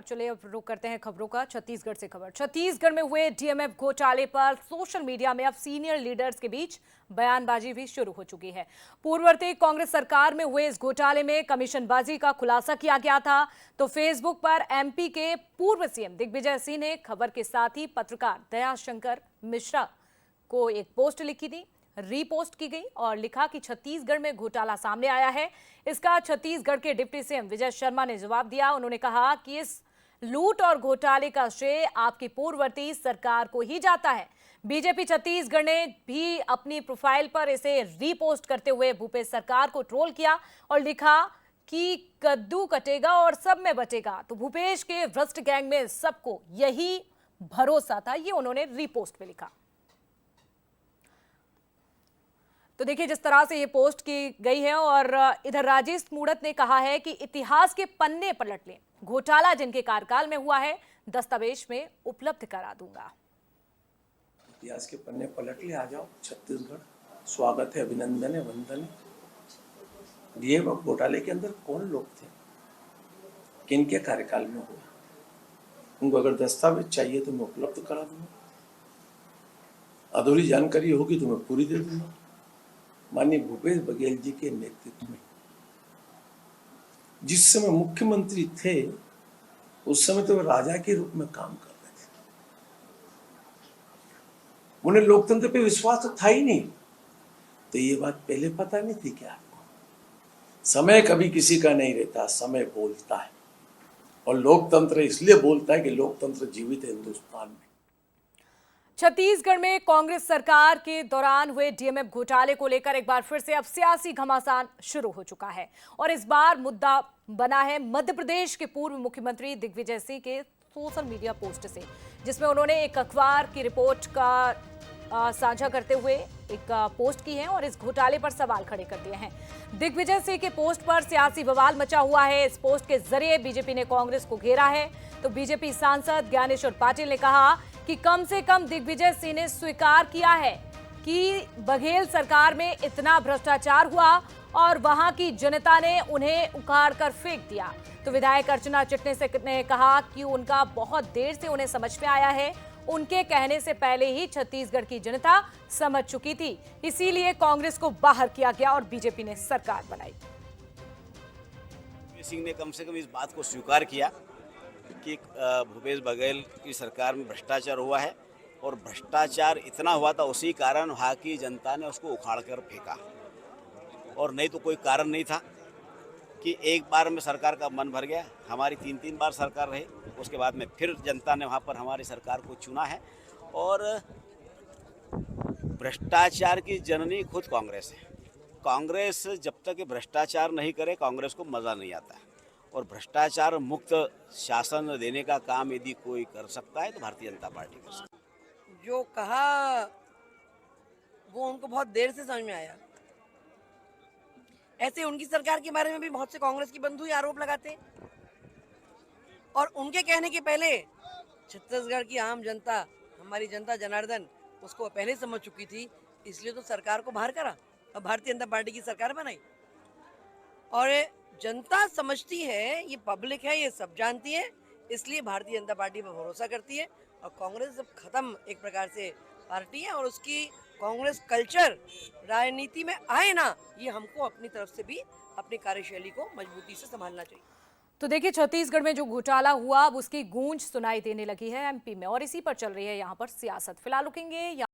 और चलिए अब रुक करते हैं खबरों का। छत्तीसगढ़ से खबर। छत्तीसगढ़ में हुए डीएमएफ घोटाले पर सोशल मीडिया में अब सीनियर लीडर्स के बीच बयानबाजी भी शुरू हो चुकी है। पूर्ववर्ती कांग्रेस सरकार में हुए इस घोटाले में कमीशनबाजी का खुलासा किया गया था, तो फेसबुक पर एमपी के पूर्व सीएम दिग्विजय सिंह ने खबर के साथ ही पत्रकार दयाशंकर मिश्रा को एक पोस्ट लिखी थी, रीपोस्ट की गई और लिखा कि छत्तीसगढ़ में घोटाला सामने आया है। इसका छत्तीसगढ़ के डिप्टी सीएम विजय शर्मा ने जवाब दिया। उन्होंने कहा कि इस लूट और घोटाले का श्रेय आपकी पूर्ववर्ती सरकार को ही जाता है। बीजेपी छत्तीसगढ़ ने भी अपनी प्रोफाइल पर इसे रीपोस्ट करते हुए भूपेश सरकार को ट्रोल किया और लिखा कि कद्दू कटेगा और सब में बटेगा। तो भूपेश के भ्रष्ट गैंग में सबको यही भरोसा था, ये उन्होंने रीपोस्ट में लिखा। तो देखिए जिस तरह से ये पोस्ट की गई है और इधर राजेश मूणत ने कहा है कि इतिहास के पन्ने पलट लें, घोटाला जिनके कार्यकाल में हुआ है दस्तावेज में उपलब्ध करा दूंगा। इतिहास के पन्ने पलट ले, आ जाओ छत्तीसगढ़, स्वागत है, अभिनंदन है, वंदन है। डीएमएफ घोटाले के अंदर कौन लोग थे, किनके कार्यकाल में हुआ, उनको अगर दस्तावेज चाहिए तो मैं उपलब्ध करा दूंगा। अधूरी जानकारी होगी तो मैं पूरी दे दूंगा। माननीय भूपेश बघेल जी के नेतृत्व में जिस समय मुख्यमंत्री थे उस समय तो वे राजा के रूप में काम कर रहे थे। उन्हें लोकतंत्र पे विश्वास तो था ही नहीं। तो ये बात पहले पता नहीं थी क्या आपको? समय कभी किसी का नहीं रहता, समय बोलता है। और लोकतंत्र इसलिए बोलता है कि लोकतंत्र जीवित है हिंदुस्तान में। छत्तीसगढ़ में कांग्रेस सरकार के दौरान हुए डीएमएफ घोटाले को लेकर एक बार फिर से अब सियासी घमासान शुरू हो चुका है और इस बार मुद्दा बना है मध्य प्रदेश के पूर्व मुख्यमंत्री दिग्विजय सिंह के सोशल मीडिया पोस्ट से, जिसमें उन्होंने एक अखबार की रिपोर्ट का साझा करते हुए एक पोस्ट की है और इस घोटाले पर सवाल खड़े कर दिए हैं। दिग्विजय सिंह के पोस्ट पर सियासी बवाल मचा हुआ है। इस पोस्ट के जरिए बीजेपी ने कांग्रेस को घेरा है। तो बीजेपी सांसद ज्ञानेश्वर पाटिल ने कहा कि कम से कम दिग्विजय सिंह ने स्वीकार किया है कि बघेल सरकार में इतना भ्रष्टाचार हुआ और वहां की जनता ने उन्हें उखाड़ कर फेंक दिया। तो विधायक अर्चना चिटनिस ने कहा कि उनका बहुत देर से उन्हें समझ में आया है, उनके कहने से पहले ही छत्तीसगढ़ की जनता समझ चुकी थी, इसीलिए कांग्रेस को बाहर किया गया और बीजेपी ने सरकार बनाई। सिंह ने कम से कम इस बात को स्वीकार किया कि भूपेश बघेल की सरकार में भ्रष्टाचार हुआ है और भ्रष्टाचार इतना हुआ था उसी कारण वहाँ की जनता ने उसको उखाड़ कर फेंका, और नहीं तो कोई कारण नहीं था कि एक बार में सरकार का मन भर गया। हमारी 3-3 बार सरकार रही, उसके बाद में फिर जनता ने वहाँ पर हमारी सरकार को चुना है। और भ्रष्टाचार की जननी खुद कांग्रेस है। कांग्रेस जब तक भ्रष्टाचार नहीं करे कांग्रेस को मज़ा नहीं आता है, और भ्रष्टाचार मुक्त शासन देने का काम यदि कोई कर सकता है तो भारतीय जनता पार्टी कर सकती है। जो कहा वो उनको बहुत देर से समझ में आया। ऐसे उनकी सरकार के बारे में भी बहुत से कांग्रेस की बंधु ही आरोप लगाते हैं, और उनके कहने के पहले छत्तीसगढ़ की आम जनता, हमारी जनता जनार्दन उसको पहले समझ चुकी थी, इसलिए तो सरकार को बाहर करा और भारतीय जनता पार्टी की सरकार बनाई। और जनता समझती है, ये पब्लिक है, ये सब जानती है, इसलिए भारतीय जनता पार्टी पर भरोसा करती है। और कांग्रेस जब खत्म एक प्रकार से पार्टी है और उसकी कांग्रेस कल्चर राजनीति में आए ना, ये हमको अपनी तरफ से भी अपनी कार्यशैली को मजबूती से संभालना चाहिए। तो देखिए छत्तीसगढ़ में जो घोटाला हुआ अब उसकी गूंज सुनाई देने लगी है एमपी में और इसी पर चल रही है यहाँ पर सियासत। फिलहाल रुकेंगे।